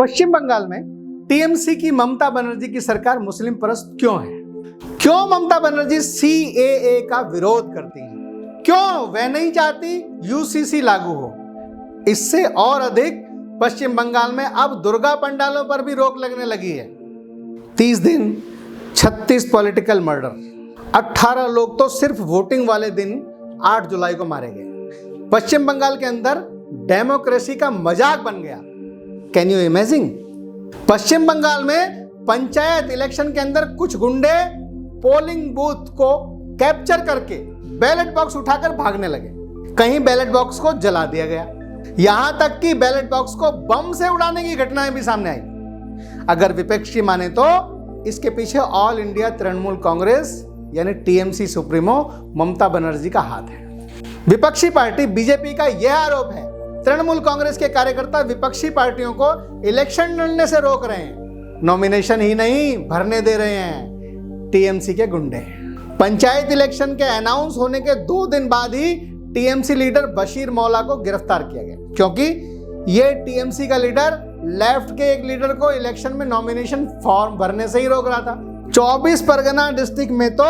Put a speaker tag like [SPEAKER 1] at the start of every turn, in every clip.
[SPEAKER 1] पश्चिम बंगाल में टीएमसी की ममता बनर्जी की सरकार मुस्लिम परस्त क्यों है? क्यों ममता बनर्जी सीएए का विरोध करती हैं? क्यों वह नहीं चाहती यूसीसी लागू हो? इससे और अधिक पश्चिम बंगाल में अब दुर्गा पंडालों पर भी रोक लगने लगी है। 30 दिन 36 पॉलिटिकल मर्डर, 18 लोग तो सिर्फ वोटिंग वाले दिन 8 जुलाई को मारे गए। पश्चिम बंगाल के अंदर डेमोक्रेसी का मजाक बन गया। Can you imagine? Paschim Bangal में पंचायत इलेक्शन के अंदर कुछ गुंडे पोलिंग बूथ को कैप्चर करके बैलेट बॉक्स उठाकर भागने लगे। कहीं बैलेट बॉक्स को जला दिया गया, यहां तक कि बैलेट बॉक्स को बम से उड़ाने की घटनाएं भी सामने आई। अगर विपक्षी माने तो इसके पीछे ऑल इंडिया तृणमूल कांग्रेस यानी टीएमसी सुप्रीमो ममता बनर्जी का हाथ है। विपक्षी पार्टी बीजेपी का यह आरोप है तृणमूल कांग्रेस के कार्यकर्ता विपक्षी पार्टियों को इलेक्शन लड़ने से रोक रहे हैं, नॉमिनेशन ही नहीं भरने दे रहे हैं टीएमसी के गुंडे। पंचायत इलेक्शन के अनाउंस होने के 2 दिन बाद ही टीएमसी लीडर बशीर मौला को गिरफ्तार किया गया, क्योंकि यह टीएमसी का लीडर लेफ्ट के एक लीडर को इलेक्शन में नॉमिनेशन फॉर्म भरने से ही रोक रहा था। 24 परगना डिस्ट्रिक्ट में तो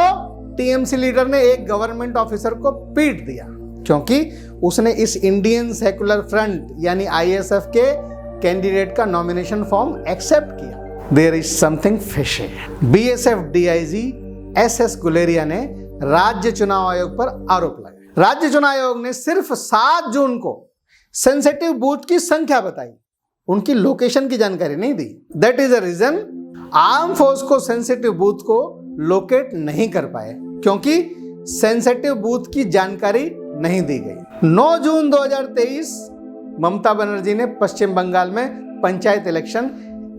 [SPEAKER 1] टीएमसी लीडर ने एक गवर्नमेंट ऑफिसर को पीट दिया, क्योंकि उसने इस इंडियन सेकुलर फ्रंट यानी आईएसएफ के कैंडिडेट का नॉमिनेशन फॉर्म एक्सेप्ट किया। There is something fishy. BSF DIG SS Guleria ने राज्य चुनाव आयोग पर आरोप लगाया। राज्य चुनाव आयोग ने सिर्फ 7 जून को सेंसिटिव बूथ की संख्या बताई, उनकी लोकेशन की जानकारी नहीं दी। That is a reason arm force को सेंसिटिव बूथ को लोकेट नहीं कर पाए, क्योंकि सेंसिटिव बूथ की जानकारी नहीं दी गई। 9 जून 2023 ममता बनर्जी ने पश्चिम बंगाल में पंचायत इलेक्शन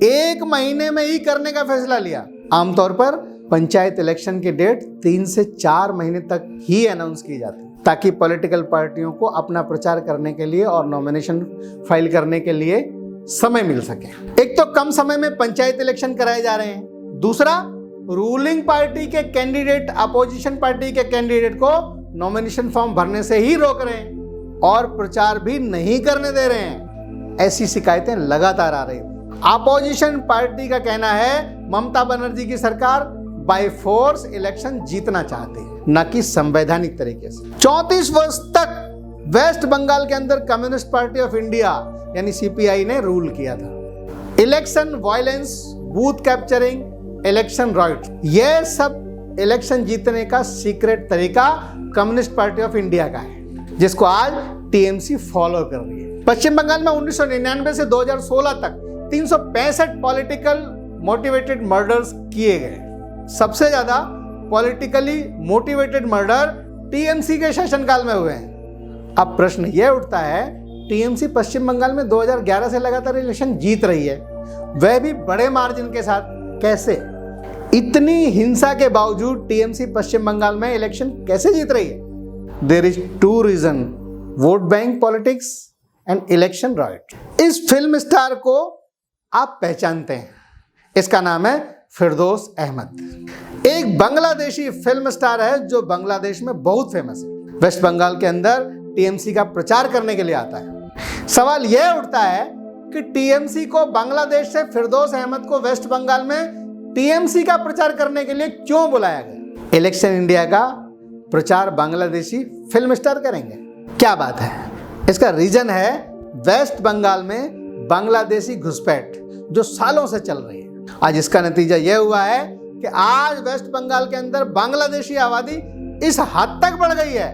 [SPEAKER 1] 1 महीने में ही करने का फैसला लिया। आमतौर पर पंचायत इलेक्शन की डेट 3 से 4 महीने तक ही अनाउंस की जाती है, ताकि पॉलिटिकल पार्टियों को अपना प्रचार करने के लिए और नॉमिनेशन फाइल करने के लिए समय मिल सके। एक तो कम समय में पंचायत इलेक्शन कराए जा रहे हैं, दूसरा रूलिंग पार्टी के कैंडिडेट अपोजिशन पार्टी के कैंडिडेट को नॉमिनेशन फॉर्म भरने से ही रोक रहे हैं और प्रचार भी नहीं करने दे रहे हैं। ऐसी शिकायतें लगातार आ रही हैं। अपोजिशन पार्टी का कहना है ममता बनर्जी की सरकार बाय फोर्स इलेक्शन जीतना चाहती है, न कि संवैधानिक तरीके से। 34 वर्ष तक वेस्ट बंगाल के अंदर कम्युनिस्ट पार्टी ऑफ इंडिया यानी सीपीआई ने रूल किया था। Election violence, booth capturing, election right, यह सब इलेक्शन जीतने का सीक्रेट तरीका कम्युनिस्ट पार्टी ऑफ इंडिया का है, जिसको आज टीएमसी फॉलो कर रही है। पश्चिम बंगाल में 1999 से 2016 तक 365 पॉलिटिकल मोटिवेटेड मर्डर्स किए गए। सबसे ज्यादा पॉलिटिकली मोटिवेटेड मर्डर टीएमसी के शासनकाल में हुए हैं। अब प्रश्न यह उठता है, टीएमसी पश्चिम बंगाल में 2011 से लगातार इलेक्शन जीत रही है, वह भी बड़े मार्जिन के साथ। कैसे? इतनी हिंसा के बावजूद टीएमसी पश्चिम बंगाल में इलेक्शन कैसे जीत रही है? There is 2 reason, vote bank politics and election right. इस फिल्म स्टार को आप पहचानते हैं, इसका नाम है फिरदौस अहमद। एक बांग्लादेशी फिल्म स्टार है जो बांग्लादेश में बहुत फेमस है। वेस्ट बंगाल के अंदर टीएमसी का प्रचार करने के लिए आता है। सवाल यह उठता है कि टीएमसी को बांग्लादेश से फिरदौस अहमद को वेस्ट बंगाल में टीएमसी का प्रचार करने के लिए क्यों बुलाया गया? इलेक्शन इंडिया का प्रचार बांग्लादेशी फिल्म स्टार करेंगे? क्या बात है? इसका रीजन है वेस्ट बंगाल में बांग्लादेशी घुसपैठ जो सालों से चल रही है। आज इसका नतीजा यह हुआ है कि आज वेस्ट बंगाल के अंदर बांग्लादेशी आबादी इस हद तक बढ़ गई है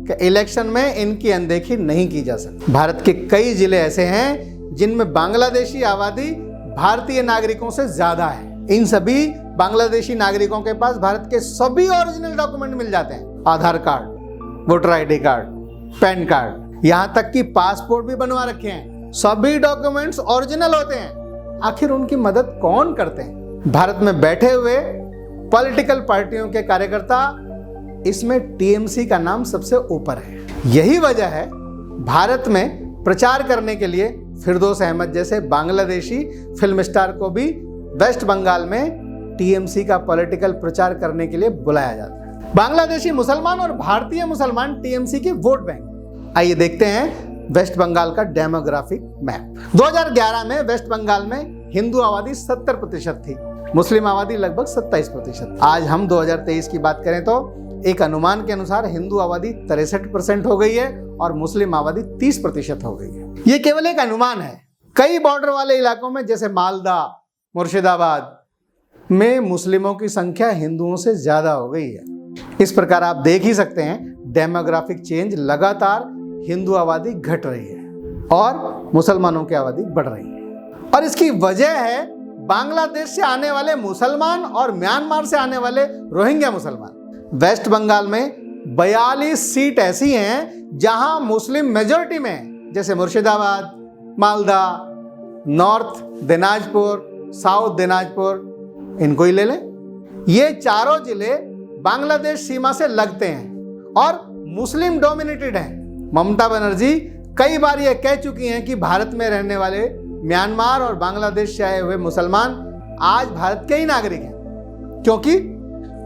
[SPEAKER 1] कि इलेक्शन में इनकी अनदेखी नहीं की जा सकती। भारत के कई जिले ऐसे हैं जिनमें बांग्लादेशी आबादी भारतीय नागरिकों से ज्यादा है। इन सभी बांग्लादेशी नागरिकों के पास भारत के सभी ओरिजिनल डॉक्यूमेंट मिल जाते हैं, Aadhaar card, voter ID card, PAN card, यहां तक कि पासपोर्ट भी बनवा रखे हैं। सभी डॉक्यूमेंट्स ओरिजिनल होते हैं। आखिर उनकी मदद कौन करते हैं? भारत में बैठे हुए पॉलिटिकल पार्टियों के कार्यकर्ता, इसमें टीएमसी का नाम सबसे ऊपर है। यही वजह है भारत में प्रचार करने के लिए फिरदौस अहमद जैसे बांग्लादेशी फिल्म स्टार को भी वेस्ट बंगाल में टीएमसी का पॉलिटिकल प्रचार करने के लिए बुलाया जाता है। बांग्लादेशी मुसलमान और भारतीय मुसलमान टीएमसी के वोट बैंक। आइए देखते हैं वेस्ट बंगाल का डेमोग्राफिक मैप। 2011 में वेस्ट बंगाल में हिंदू आबादी 70% थी, मुस्लिम आबादी लगभग 27%। आज हम 2023 की बात करें तो एक अनुमान के अनुसार हिंदू आबादी 63% हो गई है और मुस्लिम आबादी 30% हो गई है। ये केवल एक अनुमान है। कई बॉर्डर वाले इलाकों में जैसे मालदा, मुर्शिदाबाद में मुस्लिमों की संख्या हिंदुओं से ज्यादा हो गई है। इस प्रकार आप देख ही सकते हैं डेमोग्राफिक चेंज, लगातार हिंदू आबादी घट रही है और मुसलमानों की आबादी बढ़ रही है। और इसकी वजह है बांग्लादेश से आने वाले मुसलमान और म्यांमार से आने वाले रोहिंग्या मुसलमान। वेस्ट बंगाल में 42 सीट ऐसी हैं जहां मुस्लिम मेजॉरिटी में, जैसे मुर्शिदाबाद, मालदा, नॉर्थ दिनाजपुर, साउथ दिनाजपुर, इनको ही ले लें। ये चारों जिले बांग्लादेश सीमा से लगते हैं और मुस्लिम डोमिनेटेड हैं। ममता बनर्जी कई बार ये कह चुकी हैं कि भारत में रहने वाले म्यांमार और बांग्लादेश से आए हुए मुसलमान आज भारत के ही नागरिक हैं, क्योंकि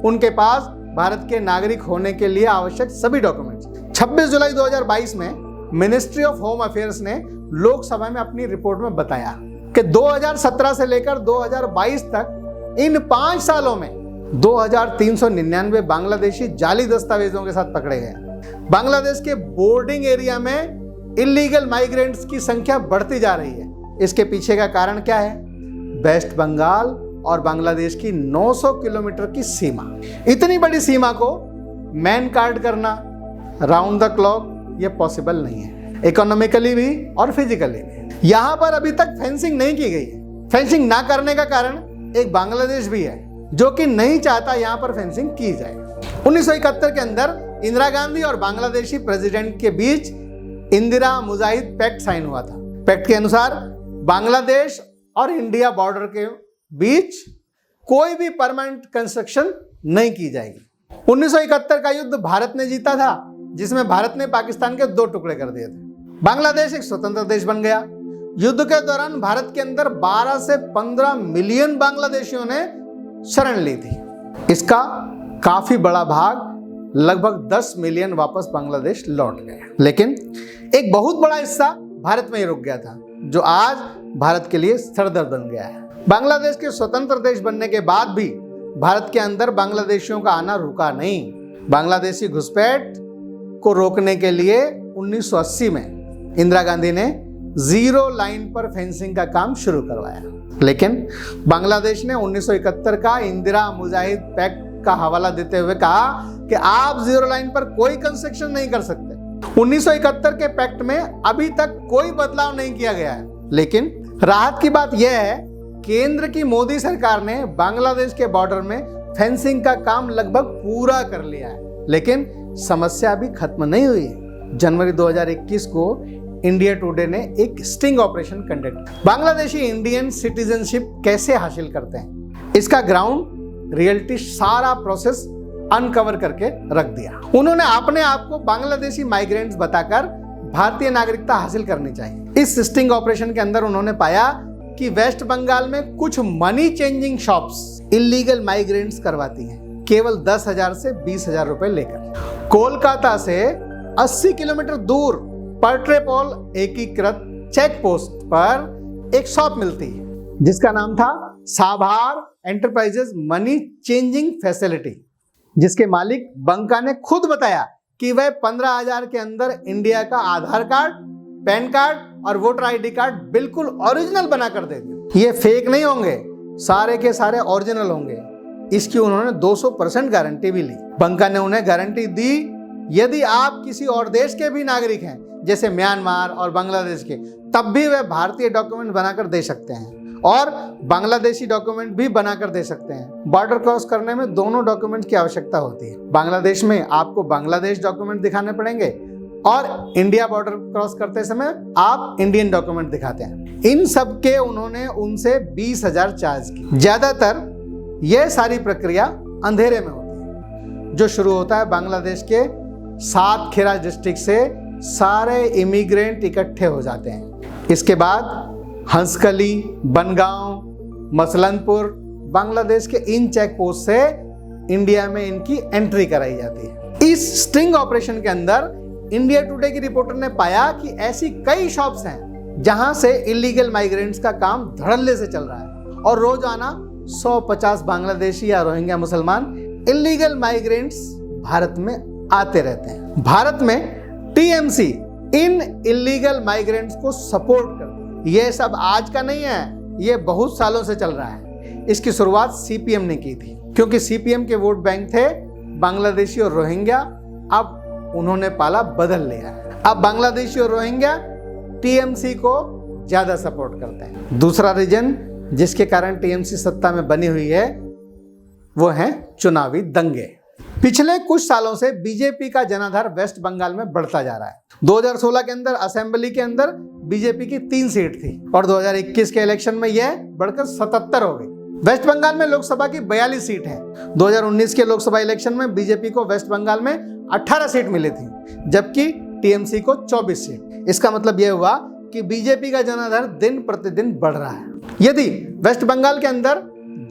[SPEAKER 1] उनके पास भारत के नागरिक होने के लिए आवश्यक सभी डॉक्यूमेंट्स। 26 जुलाई 2022 में मिनिस्ट्री ऑफ होम अफेयर्स ने लोकसभा में अपनी रिपोर्ट में बताया कि 2017 से लेकर 2022 तक इन 5 सालों में 2399 बांग्लादेशी जाली दस्तावेजों के साथ पकड़े गए। बांग्लादेश के बोर्डिंग एरिया में इलीगल माइग्रेंट्स की संख्या बढ़ती जा रही है। इसके पीछे का कारण क्या है? वेस्ट बंगाल और बांग्लादेश की 900 किलोमीटर की सीमा। इतनी बड़ी सीमा को मैन कार्ड करना राउंड द क्लॉक ये पॉसिबल नहीं है, इकोनॉमिकली भी और फिजिकली भी। यहां पर अभी तक फेंसिंग नहीं की गई है। फेंसिंग ना करने का कारण एक बांग्लादेश भी है जो कि नहीं चाहता यहां पर फेंसिंग की जाए। 1971 के अंदर इंदिरा गांधी और बांग्लादेशी प्रेसिडेंट के बीच इंदिरा मुजाहिद पैक्ट साइन हुआ था। पैक्ट के अनुसार बांग्लादेश और इंडिया बॉर्डर के बीच कोई भी परमानेंट कंस्ट्रक्शन नहीं की जाएगी। 1971 का युद्ध भारत ने जीता था, जिसमें भारत ने पाकिस्तान के 2 टुकड़े कर दिए थे। बांग्लादेश एक स्वतंत्र देश बन गया। युद्ध के दौरान भारत के अंदर 12 से 15 मिलियन बांग्लादेशियों ने शरण ली थी। इसका काफी बड़ा भाग, लगभग 10 मिलियन, वापस बांग्लादेश लौट गए। लेकिन एक बहुत बड़ा हिस्सा भारत में ही रुक गया था, जो आज भारत के लिए सरदर्द बन गया है। बांग्लादेश के स्वतंत्र देश बनने के बाद भी भारत के अंदर बांग्लादेशियों का आना रुका नहीं। बांग्लादेशी घुसपैठ को रोकने के लिए 1980 में इंदिरा गांधी ने 0 लाइन पर फेंसिंग का काम शुरू करवाया। लेकिन बांग्लादेश ने 1971 का इंदिरा मुजाहिद पैक्ट का हवाला देते हुए कहा कि आप 0 लाइन पर कोई कंस्ट्रक्शन नहीं कर सकते। 1971 के पैक्ट में अभी तक कोई बदलाव नहीं किया गया है। लेकिन राहत की बात यह है, केंद्र की मोदी सरकार ने बांग्लादेश के बॉर्डर में फेंसिंग का काम लगभग पूरा कर लिया है। लेकिन समस्या अभी खत्म नहीं हुई है। जनवरी 2021 को इंडिया टुडे ने एक sting operation conduct. Bangladeshi Indian citizenship कैसे हासिल करते हैं, इसका ग्राउंड रियलिटी सारा प्रोसेस अनकवर करके रख दिया। उन्होंने अपने आप को बांग्लादेशी माइग्रेंट्स बताकर भारतीय नागरिकता हासिल करनी चाहिए। इस स्टिंग ऑपरेशन के अंदर उन्होंने पाया कि वेस्ट बंगाल में कुछ money changing shops illegal migrants करवाती हैं, केवल 10,000 से 20,000 रुपए लेकर। कोलकाता से 80 किलोमीटर दूर पर्ट्रेपोल एकीकृत चेक पोस्ट पर एक शॉप मिलती है जिसका नाम था साभार एंटरप्राइजेस मनी चेंजिंग फैसिलिटी, जिसके मालिक बंका ने खुद बताया कि वह 15,000 के अंदर इंडिया का आधार कार्ड, पैन कार्ड और वोटर आईडी कार्ड बिल्कुल ओरिजिनल बना कर देंगे। ये फेक नहीं होंगे, सारे के सारे ओरिजिनल होंगे। इसकी उन्होंने 200% गारंटी भी ली। बंका ने उन्हें गारंटी दी, यदि आप किसी और देश के भी नागरिक हैं, जैसे म्यांमार और बांग्लादेश के, तब भी वे भारतीय डॉक्यूमेंट बनाकर दे सकते हैं और बांग्लादेशी डॉक्यूमेंट भी बनाकर दे सकते हैं। बॉर्डर क्रॉस करने में दोनों डॉक्यूमेंट की आवश्यकता होती है। बांग्लादेश में आपको बांग्लादेश डॉक्यूमेंट दिखाने पड़ेंगे और इंडिया बॉर्डर क्रॉस करते समय आप इंडियन डॉक्यूमेंट दिखाते हैं। इन सब के उन्होंने उनसे 20,000 चार्ज की। ज्यादातर यह सारी प्रक्रिया अंधेरे में होती है, जो शुरू होता है बांग्लादेश के सातखेरा डिस्ट्रिक्ट से सारे इमिग्रेंट इकट्ठे हो जाते हैं। इसके बाद हंसकली, बनगांव, मसलनपुर, बांग्लादेश के इन चेक पोस्ट से इंडिया में इनकी एंट्री कराई जाती है। इस स्ट्रिंग ऑपरेशन के अंदर इंडिया टुडे की रिपोर्टर ने पाया कि ऐसी कई शॉप्स हैं जहां से इलीगल माइग्रेंट्स का काम धड़ल्ले से चल रहा है और रोजाना 150 बांग्लादेशी या रोहिंग्या मुसलमान इलीगल माइग्रेंट्स भारत में आते रहते हैं। भारत में टीएमसी इन इलीगल माइग्रेंट्स को सपोर्ट करती है। ये सब आज का नहीं है, ये बहुत सालों से चल रहा है। इसकी शुरुआत सीपीएम ने की थी, क्योंकि सीपीएम के वोट बैंक थे बांग्लादेशी और रोहिंग्या। अब उन्होंने पाला बदल लिया है। अब बांग्लादेशी और रोहिंग्या टीएमसी को ज्यादा सपोर्ट करते हैं। दूसरा रीजन जिसके कारण टीएमसी सत्ता में बनी हुई है वो है चुनावी दंगे। पिछले कुछ सालों से बीजेपी का जनाधार वेस्ट बंगाल में बढ़ता जा रहा है। 2016 के अंदर असेंबली के अंदर बीजेपी की 3 सीट थी और 2021 के इलेक्शन में यह बढ़कर 77 हो गई। वेस्ट बंगाल में लोकसभा की 42 सीट है। 2019 के लोकसभा इलेक्शन में बीजेपी को वेस्ट बंगाल में 18 सीट मिली थी, जबकि टीएमसी को 24 सीट। इसका मतलब यह हुआ कि बीजेपी का जनाधार दिन प्रतिदिन बढ़ रहा है। यदि वेस्ट बंगाल के अंदर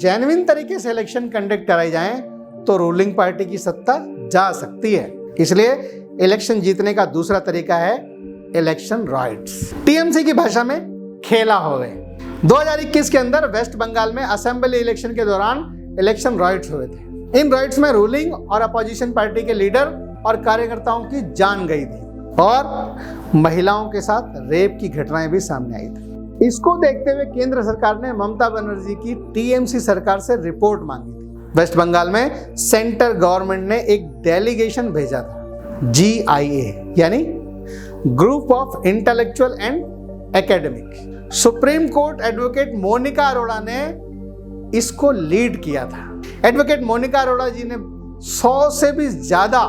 [SPEAKER 1] जेन्युइन तरीके से इलेक्शन कंडक्ट कराई जाए तो रूलिंग पार्टी की सत्ता जा सकती है। इसलिए इलेक्शन जीतने का दूसरा तरीका है इलेक्शन राइट्स। टीएमसी की भाषा में खेला हो गए। 2021 के अंदर वेस्ट बंगाल में असेंबली इलेक्शन के दौरान इलेक्शन राइट्स हुए थे। इन राइट्स में रूलिंग और अपोजिशन पार्टी के लीडर और कार्यकर्ताओं की जान गई थी और महिलाओं के साथ रेप की घटनाएं भी सामने आई थी। इसको देखते हुए केंद्र सरकार ने ममता बनर्जी की टीएमसी सरकार से रिपोर्ट मांगी थी। वेस्ट बंगाल में सेंटर गवर्नमेंट ने एक डेलीगेशन भेजा था, GIA यानी group of intellectual and academic. Supreme court advocate Monika Arora ने इसको लीड किया था। एडवोकेट मोनिका अरोड़ा जी ने 100 से भी ज्यादा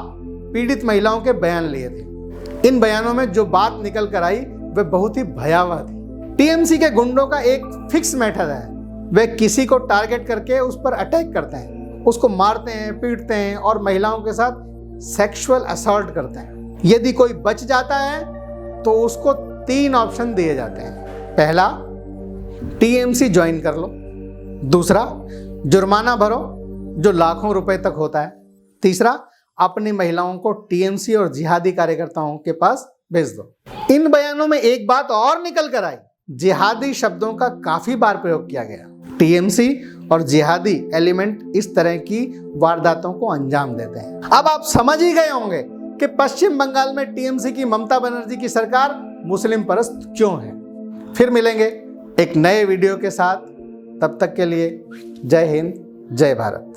[SPEAKER 1] पीड़ित महिलाओं के बयान लिए थे। इन बयानों में जो बात निकल कर आई वह बहुत ही भयावह थी। टीएमसी के गुंडों का एक फिक्स मेथड है, वे किसी को टारगेट करके उस पर अटैक करते हैं, उसको मारते हैं, पीटते हैं और महिलाओं के साथ सेक्सुअल असॉल्ट करते हैं। यदि कोई बच जाता है तो उसको 3 ऑप्शन दिए जाते हैं। पहला, टीएमसी ज्वाइन कर लो। दूसरा, जुर्माना भरो जो लाखों रुपए तक होता है। तीसरा, अपनी महिलाओं को टीएमसी और जिहादी कार्यकर्ताओं के पास भेज दो। इन बयानों में एक बात और निकल कर आई, जिहादी शब्दों का काफी बार प्रयोग किया गया। टीएमसी और जिहादी एलिमेंट इस तरह की वारदातों को अंजाम देते हैं। अब आप समझ ही गए होंगे कि पश्चिम बंगाल में टीएमसी की ममता बनर्जी की सरकार मुस्लिम परस्त क्यों है। फिर मिलेंगे एक नए वीडियो के साथ, तब तक के लिए जय हिंद, जय भारत।